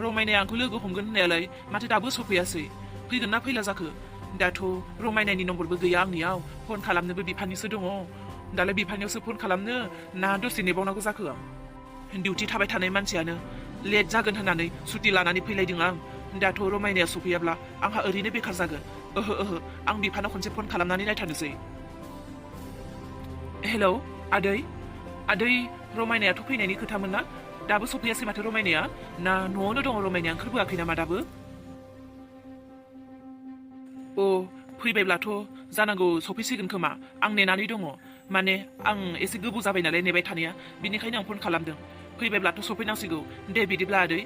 रमायनाया आंखौ लोगो हमगोन होननायालाय माथो दाबो सफैयासै फैगोन ना फैला जाखो दाथ' रमायनानि नम्बरबो गैया आंनियाव फन खालामनोबो बिफानिसो दङ दालाय बिफानियावसो फन खालामनो ना दसे नेबावनांगौ जाखो आं डिउटि थाबाय थानाय मानसियानो लेट जागोन होननानै सुटि लानानै फैलायदों आं दाथ' रमायनाया सफैयाब्ला आंहा ओरैनो बेखार जागोन ओहो आं बिफानाव खनसे फन खालामनानै नायथारनोसै हेलौ आदै रमायनायाथ' फैनायनि खोथामोन ना दाबो सफैयासै माथो रमायनाया ना न'आवनो दङ रमायनाया ओंखारबोआखै नामा दाबो अ फैबायब्लाथ' जानांगौ सफैसिगोन खोमा आं नेनानै दङ माने आं एसे गोबाव जाबाय नालाय नेबाय थानाया बिनिखायनो आं फन खालामदों फैबायब्लाथ' सफैनांसिगौ दे बिदिब्ला आदै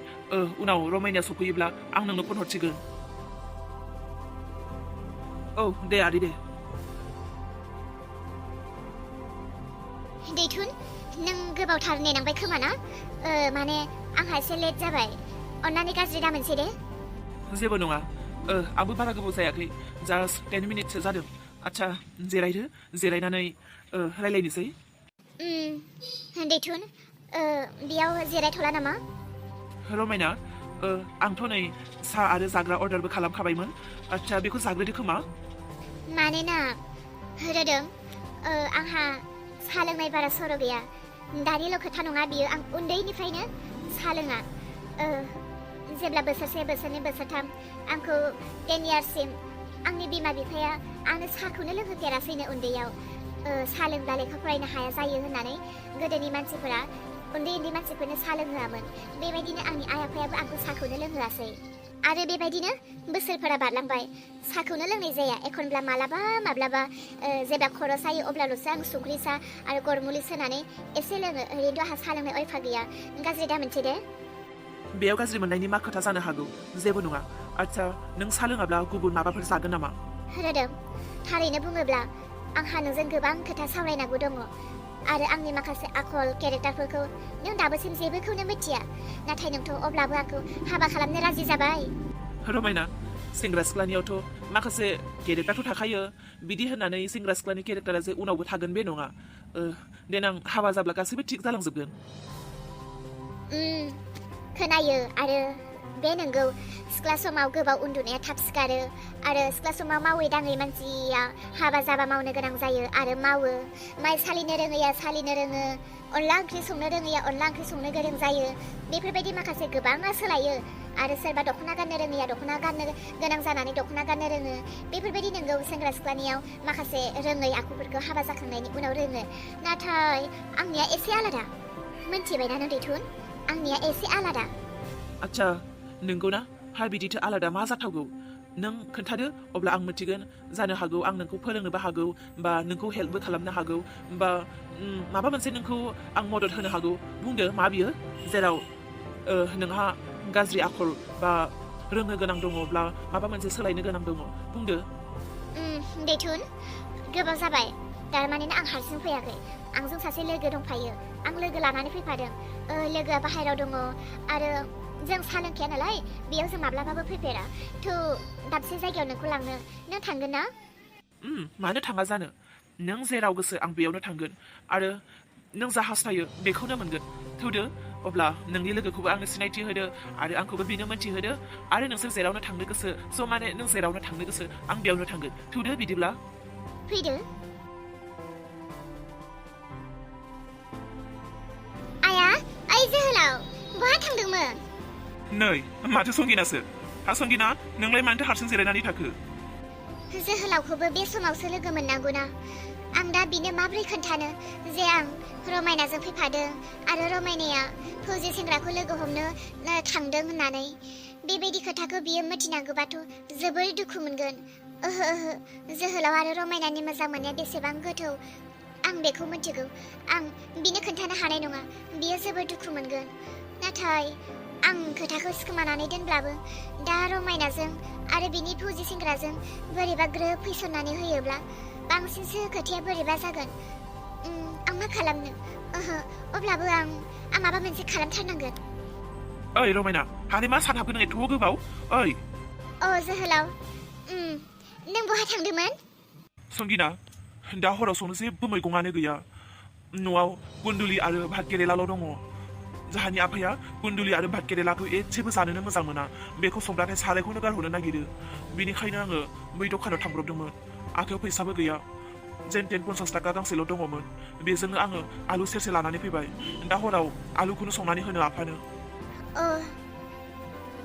उनाव रमायनाया सफैयोब्ला आं नोंनो फन हरसिगोन औ दे आदै दे दैथुन नों गोबावथार नेनांबाय खोमा ना माने आंहा एसे लेट जाबाय अन्नानै गाज्रि दामोनसै दे जेबो नङा आंबो बारा गोबाव जायाखै जास्ट 10 मिनिटसो जादों आच्छा जिरायदो जिरायनानै रायलायनोसै दैथुन बेयाव जिरायथ'ला नामा रमायना आंथ' नै साहा आरो जाग्रा अर्डारबो खालामखाबायमोन आच्छा बेखौ जाग्रोदो खोमा मानोना रोदोम आंहा साहा लोंनाय बारा सर' गैया दानिल' खोथा नङा बियो आं उन्दैनिफ्रायनो साहा लोङा जेब्ला बोसोरसे बोसोरनै बोसोरथाम आंखौ 10 इयार्ससिम आंनि बिमा बिफाया आंनो साहाखौनो लोंहोफेरासैनो उन्दैयाव साहा लोंब्ला लेखा फरायनो हाया जायो होननानै गोदोनि मानसिफोरा उन्दै मानसिफोरनो साहा लोंहोआमोन बेबायदिनो आंनि आइ आफायाबो आंखौ साहाखौनो लोंहोआसै आरो बेबायदिनो बोसोरफोरा बारलांबाय साहाखौनो लोंनाय जाया एखनब्ला माब्लाबा जेब्ला खर' सायो अब्लाल'सो आं संख्रि साहा आरो गरमुलि सोनानै एसे लोङो ओरैनोथ' आंहा साहा लोंनाय अयफा गैया गाज्रि दामोनसै दे बेयाव गाज्रि मोननायनि मा खोथा जानो हागौ जेबो नङा आच्छा नों साहा लोङाब्ला गुबुन माबाफोर जागोन नामा रोदोम थारैनो बुङोब्ला आंहा नोंजों गोबां खोथा सावरायनांगौ दङ आरो आंनि माखासे आखल केरेक्टारफोरखौ नों दाबोसिम जेबोखौनो मिथिया नाथाय नोंथ' अब्लाबो आंखौ हाबा खालामनो राजि जाबाय रमायना सेंग्रा सिख्लानियावथ' माखासे केरेक्टारथ' थाखायो बिदि होननानै सेंग्रा सिख्लानि केरेक्टारा जे उनावबो थागोन बे नङा देनां हाबा जाब्ला गासैबो थिग जालांजोबगोन खोनायो आरो बे नंगौ सिख्ला समाव गोबाव उन्दुनाया थाब सिखारो आरो सिख्ला समाव मावै दाङै मानसिया हाबा जाबा मावनो गोनां जायो आरो मावो माइ सालिनो रोङैया सालिनो रोङो अनला ओंख्रि संनो रोङैया अनला ओंख्रि संनो गोरों जायो बेफोरबायदि माखासे गोबाङा सोलायो आरो सोरबा दख'ना गाननो रोङैया दख'ना गाननो गोनां जानानै दख'ना गाननो रोङो बेफोरबायदि नंगौ सेंग्रा सिख्लानियाव माखासे रोङै आखुफोरखौ हाबा जाखांनायनि उनाव रोङो नाथाय आंनिया एसे आलादा मोनथिबायना नों दैथुन आंनिया एसे आलादा आच्छा नोंगौना हा बिदिथ' आलादा मा जाथावगौ नों खोन्थादो अब्ला आं मिथिगोन जानो हागौ आं नोंखौ फोरोंनोबो हागौ बा नोंखौ हेल्पबो खालामनो हागौ बा माबा मोनसे नोंखौ आं मदद होनो हागौ बुंदो मा बियो जेराव नोंहा गाज्रि आखल बा रोंनो गोनां दङब्ला माबा मोनसे सोलायनो गोनां दङ बुंदो दैथुन गोबाव जाबाय थारमाने आं हारसिं फैयाखै आंजों सासे लोगो दंफायो आं लोगो लानानै फैफादों लोगोआ बाहेरायाव दङ आरो जों साहा लोंखाया नालाय बेयाव जों माब्लाबाबो फैफेरा थ' दाबसे जायगायाव नोंखौ लांनो नों थांगोन ना मानो थाङा जानो नों जेराव गोसो आं बेयावनो थांगोन आरो नों जा हास्थायो बेखौनो मोनगोन थौदो अब्ला नोंनि लोगोखौबो आंनो सिनायथि होदो आरो आंखौबो बेनो मोनथिहोदो आरो नोंसोर जेरावनो थांनो गोसो स' माने नों जेरावनो थांनो गोसो आं बेयावनो थांगोन थौदो बिदिब्ला फैदो आया ओइ जोहोलाव बहा थांदोंमोन नै माथो संगिनासो हा संगिना नोंलाय मानोथो हारसिं जिरायनानै थाखो जोहोलावखौबो बे समावसो लोगो मोननांगौना आं दा बिनो माब्रै खोन्थानो जे आं रमायनाजों फैफादों आरो रमायनाया फौजि सेंग्राखौ लोगो हमनो थांदों होननानै बेबायदि खोथाखौ बियो मिथिनांगौबाथ' जोबोर दुखु मोनगोन ओहो जोहोलाव आरो रमायनानि मोजां मोननाया बेसेबां गोथौ आं बेखौ मिथिगौ आं बिनो खोन्थानो हानाय नङा बियो जोबोर दुखु मोनगोन नाथाय आं खोथाखौ सिखोमानानै दोनब्लाबो दा रमायनाजों आरो बिनि फौजि सेंग्राजों बोरैबा ग्रोब फैसननानै होयोब्ला बांसिनसो खोथाया बोरैबा जागोन आं मा खालामनो अब्लाबो आं माबा मोनसे खालामथारनांगोन ओइ रमायना हाले मा सान हाबगोन एथ' गोबाव ओइ जोहोलाव नों बहा थांदोंमोन संगिना दा हराव संनो जेबो मैगङानो गैया न'आव गुन्दुलि आरो भात केरेलाल' दङ जाहानि आफाया गुन्डुलि आरो भात केरेलाखौ एसेबो जानोनो मोजां मोना बेखौ संब्लाथाय सारायखौनो गारहरनो नागिरो बेनिखायनो आङो बै दखानाव थांब्रबदोंमोन आखायाव फैसाबो गैया जेन तेन 50 थाखा गांसेल' दङमोन बेजोंनो आङो आलु सेरसे लानानै फैबाय दा हराव आलुखौनो संनानै होनो आफानो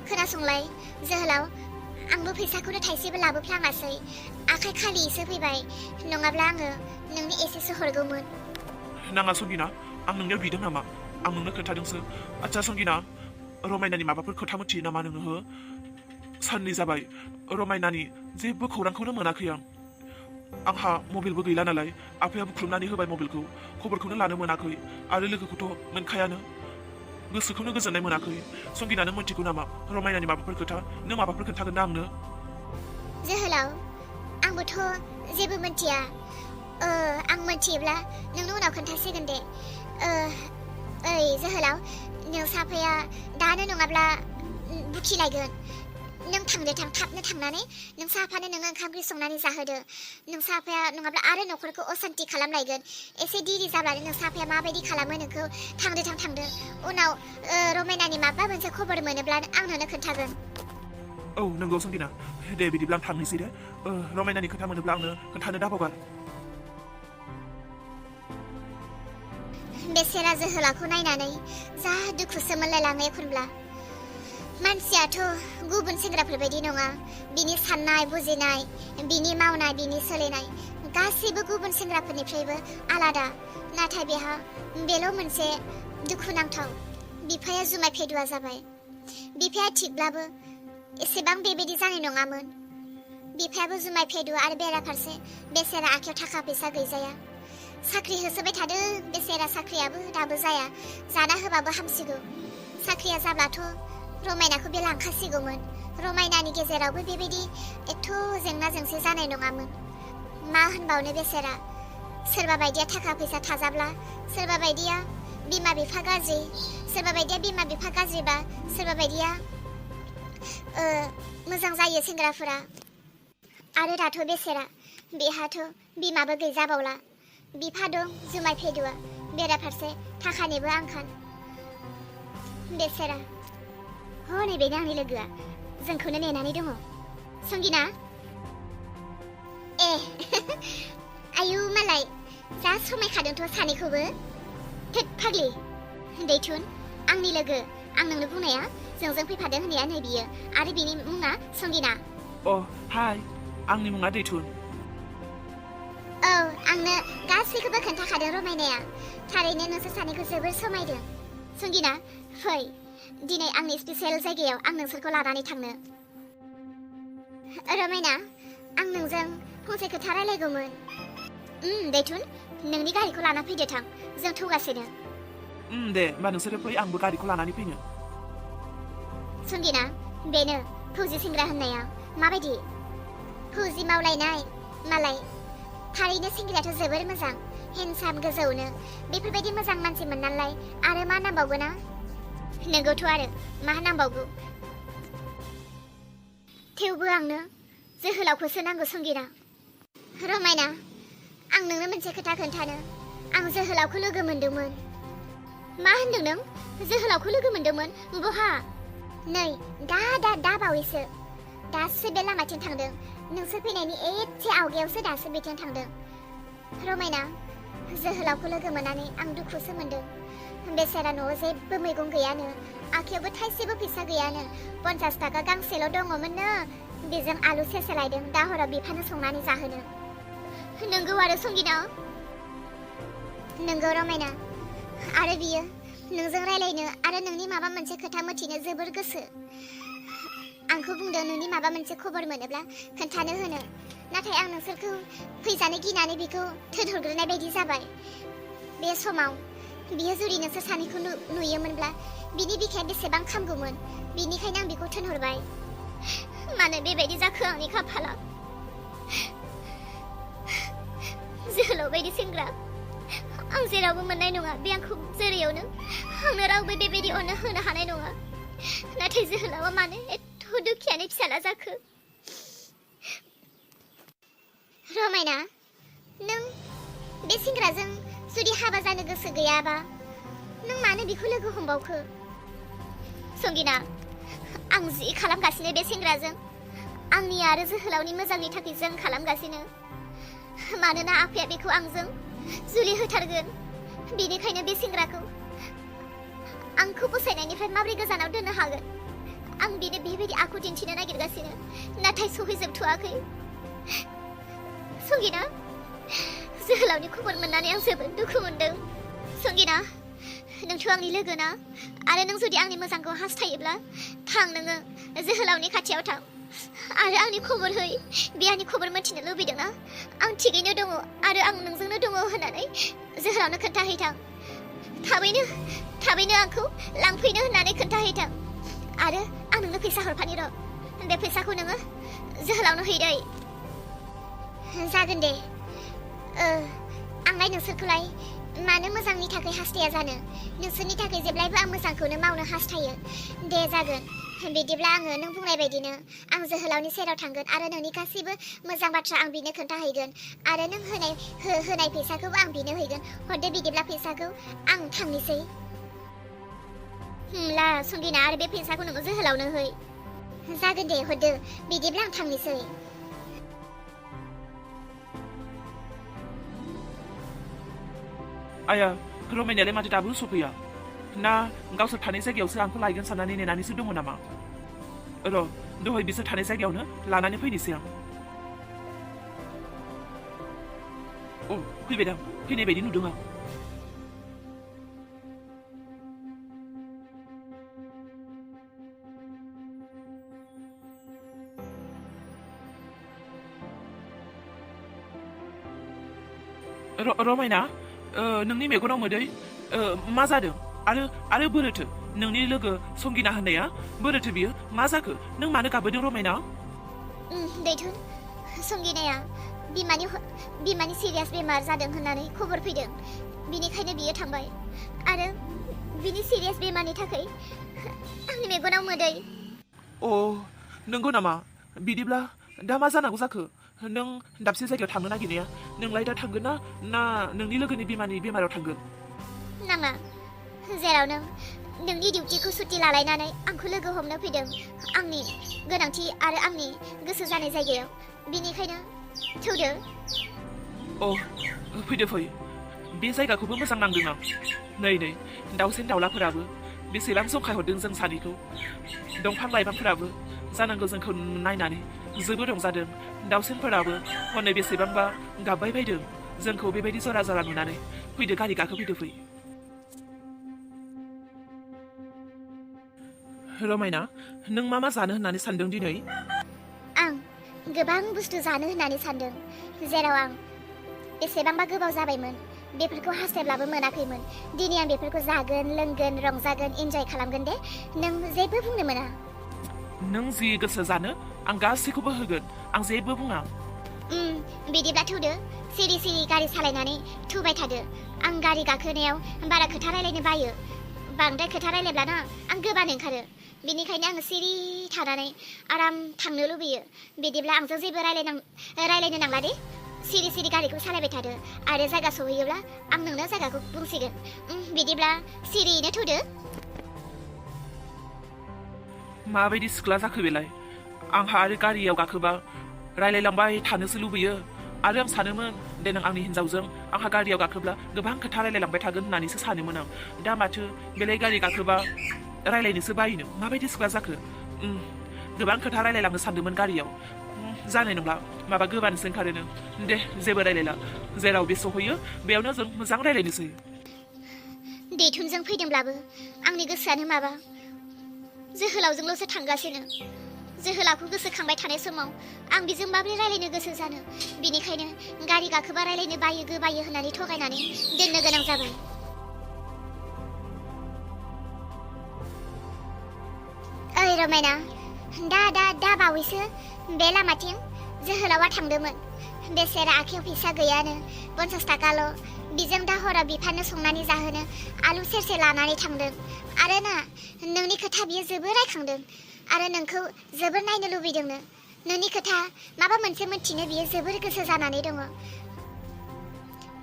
खोनासंलाय जोहोलाव आंबो फैसाखौनो थाइसेबो लाबोफ्लाङासै आखाइ खालिसो फैबाय नङाब्ला आङो नोंनो एसेसो हरगौमोन नाङा संगिना आं नोंनियाव बिदों नामा आं नोंनो खोन्थादोंसो आচ্ছা संगिना रमायनानि माबाफोर खोथा मिथियो नामा नोङो हो साननै जाबाय रमायनानि जेबो खौरांखौनो मोनाखै आंहा मबाइलबो गैला नालाय आफाया बुख्रुबनानै होबाय मबाइलखौ खबरखौनो लानो मोनाखै आरो लोगोखौथ' मोनखायानो गोसोखौनो गोजोननाय मोनाखै संगिना नों मिथिगौ नामा रमायनानि माबाफोर खोथा नों माबाफोर खोन्थागोन ना आंनो जोहोलाव आंबोथ' जेबो मिथिया आं मिथियोब्ला नोंनो उनाव खोन्थासिगोन दे ओइ जोहोलाव नोंसा आफाया दानो नङाब्ला बुखिलायगोन नों थांदो थाबनो थांनानै नोंसा आफानो नोङो ओंखाम ओंख्रि संनानै जाहोदो नोंसा आफाया नङाब्ला आरो न'खरखौ असान्ति खालामलायगोन एसे देरि जाब्लानो नोंसा आफाया माबायदि खालामो नोंखौ थांदो उनाव रमायनानि माबा मोनसे खबर मोनोब्ला आंनोनो खोन्थागोन औ नंगौ संगिना दे बिदिब्ला आं थांनोसै दे रमायनानि खोथा मोनोब्ला आंनो खोन्थानो दाबावगार बेसेरा जोहोलावखौ नायनानै जा दुखुसो मोनलायलाङो एखनब्ला मानसियाथ' गुबुन सेंग्राफोरबायदि नङा बिनि साननाय बुजिनाय बिनि मावनाय बिनि सोलिनाय गासैबो गुबुन सेंग्राफोरनिफ्रायबो आलादा नाथाय बेहा बेल' मोनसे दुखुनांथाव बिफाया जुमाय फेदुआ जाबाय बिफाया थिगब्लाबो एसेबां बेबायदि जानाय नङामोन बिफायाबो जुमाय फेदुआ आरो बेराफारसे बेसेरा आखायाव थाखा फैसा गैजाया साख्रि होसोबाय थादों बेसेरा साख्रियाबो दाबो जाया जाना होबाबो हामसिगौ साख्रिया जाब्लाथ' रमायनाखौ बे लांखासिगौमोन रमायनानि गेजेरावबो बेबायदि एथ' जेंना जेंसि जानाय नङामोन मा होनबावनो बेसेरा सोरबा बायदिया थाखा फैसा थाजाब्ला सोरबा बायदिया बिमा बिफा गाज्रि सोरबा बायदिया बिमा बिफा गाज्रिबा सोरबा बायदिया मोजां जायो सेंग्राफोरा आरो दाथ' बेसेरा बेहाथ' बिमाबो गैजाबावला बिफा दं जुमाय फेदुआ बेराफारसे थाखानिबो आंखाल बेसेरा हनै बेनो आंनि लोगोआ जोंखौनो नेनानै दङ संगिना आयु मालाय जा समायखादोंथ' सानैखौबो थोद फाग्लि दैथुन आंनि लोगो आं नोंनो बुंनाया जोंजों फैफादों होननाया नै बियो आरो बिनि मुङा संगिना हाय आंनि मुङा दैथुन औ आंनो गासैखौबो खोन्थाखादों रमायनाया थारैनो नोंसोर सानैखौ जोबोर समायदों संगिना फै दिनै आंनि स्पेसियेल जायगायाव आं नोंसोरखौ लानानै थांनो रमायना आं नोंजों फंसे खोथा रायलायगौमोन दैथुन नोंनि गारिखौ लाना फैदो थां जों थौगासिनो दे होमबा नोंसोरो फै आंबो गारिखौ लानानै फैनो संगिना बेनो फौजि सेंग्रा होननाया माबायदि फौजि मावलायनाय मालाय थारैनो सेंग्रायाथ' जोबोर मोजां हेन्डसाम गोजौनो बेफोरबायदि मोजां मानसि मोननानैलाय आरो मा नांबावगोन ना नोंगौथ' आरो मा नांबावगौ थेवबो आंनो जोहोलावखौसो नांगौ संगिना रमायना आं नोंनो मोनसे खोथा खोन्थानो आं जोहोलावखौ लोगो मोनदोंमोन मा होनदों नों जोहोलावखौ लोगो मोनदोंमोन बहा नै दा बावैसो दासो बे लामाथिं थांदों नोंसोर फैनायनि एसे आवगायावसो दासो बेथिं थांदों रमायना जोहोलावखौ लोगो मोननानै आं दुखुसो मोनदों बेसेरा न'आव जेबो मैगं गैयानो आखायावबो थाइसेबो फैसा गैयानो 50 थाखा गांसेल' दङमोननो बेजों आलु सेरसे लायदों दा हराव बिफानो संनानै जाहोनो नोंगौ आरो संगिना नोंगौ रमायना आरो बियो नोंजों रायलायनो आरो नोंनि माबा मोनसे खोथा मिथिनो जोबोर गोसो आंखौ बुंदों नोंनि माबा मोनसे खबर मोनोब्ला खोन्थानो होनो नाथाय आं नोंसोरखौ फैजानो गिनानै बेखौ थोनहरग्रोनाय बायदि जाबाय बे समाव बियो जुदि नोंसोर सानैखौ नुयोमोनब्ला बिनि बिखाया बेसेबां खामगौमोन बिनिखायनो आं बेखौ थोनहरबाय मानो बेबायदि जाखो आंनि खाफाला जोहोलाव बायदि सेंग्रा आं जेरावबो मोननाय नङा बे आंखौ जेरैयावनो आंनो रावबो बेबायदि अननो होनो हानाय नङा नाथाय जोहोलावा मानो एथ' दुखियानि फिसाला जाखो रमायना नों बे सेंग्राजों जुदि हाबा जानो गोसो गैयाबा नों मानो बिखौ लोगो हमबावखो? संगिना, आं जि खालामगासिनो बे सेंग्राजों आंनि आरो जोहोलावनि मोजांनि थाखाय जों खालामगासिनो। मानोना आफाया बेखौ आंजों जुलि होथारगोन। बेनिखायनो बे सेंग्राखौ आंखौ फसायनायनिफ्राय माबोरै गोजानाव दोननो हागोन? आं बेनो बेबायदि आखु दिन्थिनो नागिरगासिनो, नाथाय सौहैजोबथ'वाखै। संगिना, जोहोलावनि खबर मोननानै आं जोबोद दुखु मोनदों। संगिना, नोंथ' आंनि लोगो ना, आरो नों जुदि आंनि मोजांखौ हास्थायोब्ला थां, नोङो जोहोलावनि खाथियाव थां आरो आंनि खबर है। बे आंनि खबर मोनथिनो लुबैदों ना? आं थिगैनो दङ आरो आं नोंजोंनो दङ होननानै जोहोलावनो खोन्थाहैथां। थाबैनो आंखौ लांफैनो होननानै खोन्थाहैथां। आरो आं नोंनो फैसा हरफानि र'। बे फैसाखौ नोङो जोहोलावनो हैदै। जागोन दे। आंलाय नोंसोरखौलाय मानो मोजांनि थाखाय हास्थाया जानो? नोंसोरनि थाखाय जेब्लायबो आं मोजांखौनो मावनो हास्थायो। दे जागोन। बिदिब्ला आङो नों बुंनाय बायदिनो आं जोहोलावनि सेराव थांगोन आरो नोंनि गासैबो मोजां बाथ्रा आं बिनो खोन्थाहैगोन आरो नों होनाय फैसाखौबो आं बिनो हैगोन। हरदो बिदिब्ला फैसाखौ, आं थांनोसै। ला संगिना, आरो बे फैसाखौ नोङो जोहोलावनो है। जागोन दे, हरदो। बिदिब्ला आं थांनोसै। आया, रमायनायालाय माथो दाबो सफैया? ना गावसोर थानाय जायगायावसो आंखौ लायगोन साननानै नेनानैसो दङ नामा? र', दहाय बिसोर थानाय जायगायावनो लानानै फैनोसै आं। अ, फैबाय दां। फैनाय बायदि नुदों आं। रमायना, नोंनि मेगनाव मोदै मा जादों? आरो बोरोथो नोंनि लोगो संगिना होननाया? बोरोथो बियो? मा जाखो? नों मानो गाबोदों रमायना? दैथुन, संगिनाया बिमानि सिरियास बेमार जादों होननानै खबर फैदों। बिनिखायनो बियो थांबाय आरो बिनि सिरियास बेमारनि थाखाय आंनि मेगनाव मोदै। अ, नंगौ नामा? बिदिब्ला दा मा जानांगौ जाखो? नों दाबसे जायगायाव थांनो नागिरनाया, नोंलाय दा थांगोन ना नोंनि लोगोनि बिमानि बेमाराव थांगोन? नाङा, जेराव नोंनि डिउटिखौ सुटि लालायनानै आंखौ लोगो हमनो फैदों आंनि गोनांथि आरो आंनि गोसो जानाय जायगायाव। बिनिखायनो थौदो। अ, फैदो फै। बे जायगाखौबो मोजां नांदों आं। नै दाउसेन दाउलाफोराबो बेसेबां जंखायहरदों जों सानैखौ। दंफां लाइफांफोराबो जानांगौ जोंखौ नायनानै जोबोद रंजादों। दाउसेनफोराबो हनै बेसेबांबा गाबबाय बायदों जोंखौ बेबायदि जरा जरा नुनानै। फैदो, गारि गाखोफैदो फै। रमायना, नों मा जानो होननानै सानदों दिनै? आं गोबां बुस्थु जानो होननानै सानदों, जेराव आं बेसेबांबा गोबाव जाबायमोन बेफोरखौ हास्थायब्लाबो मोनाखैमोन। दिनै आं बेफोरखौ जागोन, लोंगोन, रंजागोन, इन्जय खालामगोन दे। नों जेबो बुंनो मोना। नों जि गोसो जानो आं गासैखौबो होगोन। आं जेबो बुङा। बिदिब्ला थौदो। सिरि सिरि गारि सालायनानै थौबाय थादो। आं गारि गाखोनायाव बारा खोथा रायलायनो बायो। बांद्राय खोथा रायलायब्लाना आं गोबानो ओंखारो। बेनिखायनो आङो सिरि थानानै आराम थांनो लुबैयो। बिदिब्ला आंजों जेबो रायलायनो नांला दे। सिरि सिरि गारिखौ सालायबाय थादो आरो जायगा सहैयोब्ला आं नोंनो जायगाखौ बुंसिगोन। बिदिब्ला सिरियैनो थौदो। माबायदि सिख्ला जाखो बेलाय? आंहा आरो गारियाव गाखोबा रायलायलांबाय थानोसो लुबैयो। आरो आं सानोमोन देनां आंनि हिन्जावजों आंहा गारियाव गाखोब्ला गोबां खोथा रायलायलांबाय थागोन होननानैसो सानोमोन आं। दा माथो बेलाय गारि गाखोबा रायलायनोसो बायोनो। माबायदि सिख्ला जाखो? गोबां खोथा रायलायलांनो सानदोंमोन गारियाव। जानाय नंला, माबा गोबानोसो ओंखारोनो। दे, जेबो रायलायला। जेराव बे सहैयो बेयावनो जों मोजां रायलायनोसै। दैथुनजों फैदोंब्लाबो आंनि गोसोआनो माबा जोहोलावजोंल'सो थांगासिनो। जोहोलावखौ गोसोखांबाय थानाय समाव आं बिजों माबोरै रायलायनो गोसो जानो? बिनिखायनो गारि गाखोबा रायलायनो गोबायो होननानै थगायनानै दोननो गोनां जाबाय। ओइ रमायना, दा बावैसो बे लामाथिं जोहोलावा थांदोंमोन। बेसेरा आखायाव फैसा गैयानो, 50 थाखाल'। बिजों दा हराव बिफानो संनानै जाहोनो आलु सेरसे लानानै थांदों। आरो ना, नोंनि खोथा बियो जोबोर रायखांदों आरो नोंखौ जोबोर नायनो लुबैदोंनो। नोंनि खोथा माबा मोनसे मोनथिनो बियो जोबोर गोसो जानानै दङ।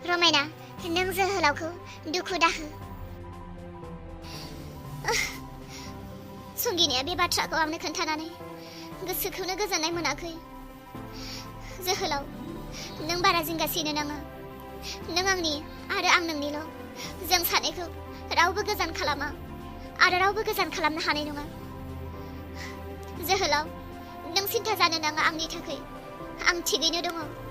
रमायना, नों जोहोलावखौ दुखु दाहो। संगिनाया बे बाथ्राखौ आंनो खोन्थानानै गोसोखौनो गोजोननाय मोनाखै। जोहोलाव, नों बारा जिंगासिनो नाङा। नों आंनि आरो आं नोंनिल'। जों सानैखौ रावबो गोजान खालामा आरो रावबो गोजान खालामनो हानाय नङा। जोहोलाव, नों सिन्था जानो नाङा आंनि थाखाय। आं थिगैनो दङ।